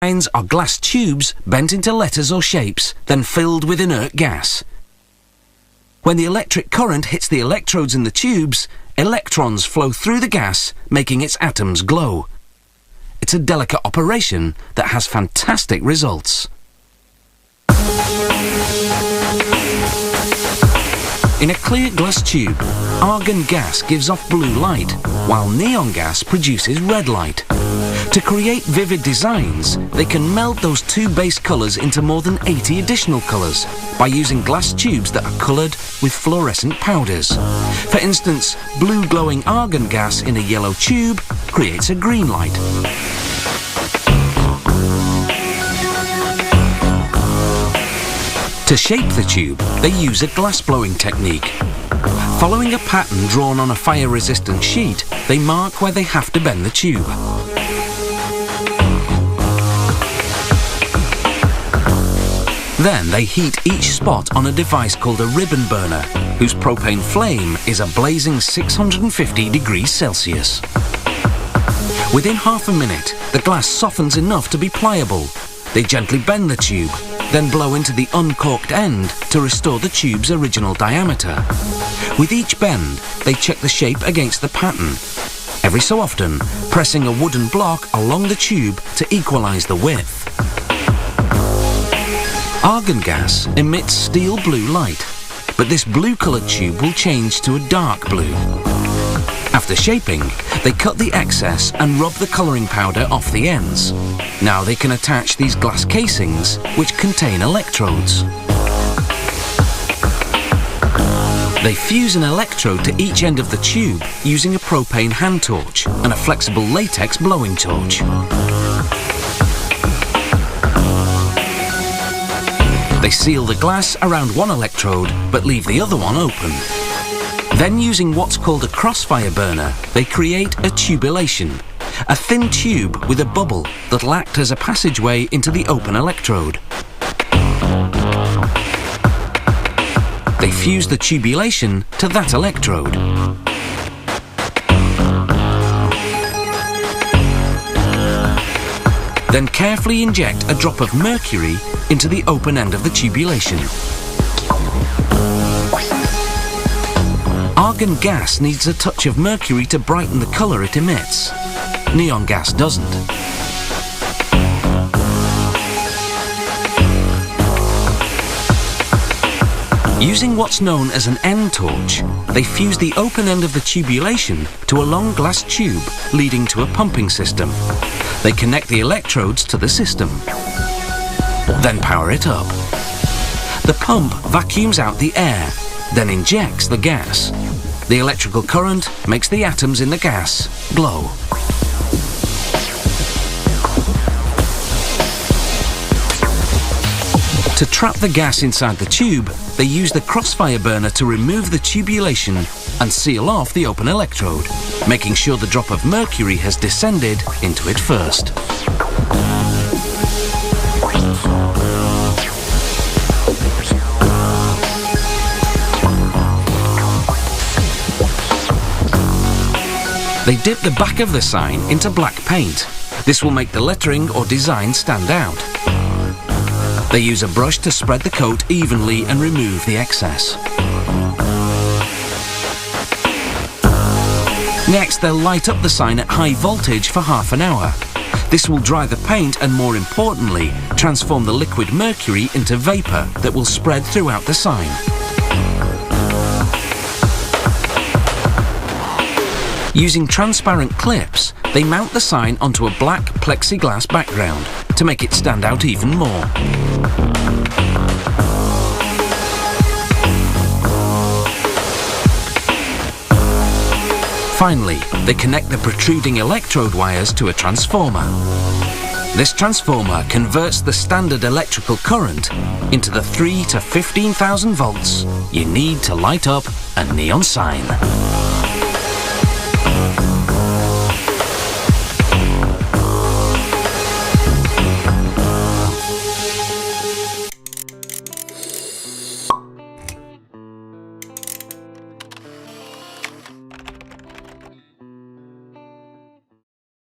Signs are glass tubes bent into letters or shapes, then filled with inert gas. When the electric current hits the electrodes in the tubes, electrons flow through the gas, making its atoms glow. It's a delicate operation that has fantastic results. In a clear glass tube, argon gas gives off blue light, while neon gas produces red light. To create vivid designs, they can meld those two base colours into more than 80 additional colours by using glass tubes that are coloured with fluorescent powders. For instance, blue glowing argon gas in a yellow tube creates a green light. To shape the tube, they use a glass blowing technique. Following a pattern drawn on a fire-resistant sheet, they mark where they have to bend the tube. Then they heat each spot on a device called a ribbon burner, whose propane flame is a blazing 650 degrees Celsius. Within half a minute, the glass softens enough to be pliable. They gently bend the tube, then blow into the uncorked end to restore the tube's original diameter. With each bend, they check the shape against the pattern. Every so often, pressing a wooden block along the tube to equalize the width. Argon gas emits steel blue light, but this blue-colored tube will change to a dark blue. After shaping, they cut the excess and rub the colouring powder off the ends. Now they can attach these glass casings, which contain electrodes. They fuse an electrode to each end of the tube using a propane hand torch and a flexible latex blowing torch. They seal the glass around one electrode, but leave the other one open. Then, using what's called a crossfire burner, they create a tubulation, a thin tube with a bubble that'll act as a passageway into the open electrode. They fuse the tubulation to that electrode. Then carefully inject a drop of mercury into the open end of the tubulation. Argon gas needs a touch of mercury to brighten the colour it emits. Neon gas doesn't. Using what's known as an end torch, they fuse the open end of the tubulation to a long glass tube leading to a pumping system. They connect the electrodes to the system, then power it up. The pump vacuums out the air, then injects the gas. The electrical current makes the atoms in the gas glow. To trap the gas inside the tube, they use the crossfire burner to remove the tubulation and seal off the open electrode, making sure the drop of mercury has descended into it first. They dip the back of the sign into black paint. This will make the lettering or design stand out. They use a brush to spread the coat evenly and remove the excess. Next, they'll light up the sign at high voltage for half an hour. This will dry the paint and, more importantly, transform the liquid mercury into vapour that will spread throughout the sign. Using transparent clips, they mount the sign onto a black plexiglass background to make it stand out even more. Finally, they connect the protruding electrode wires to a transformer. This transformer converts the standard electrical current into the 3 to 15,000 volts you need to light up a neon sign.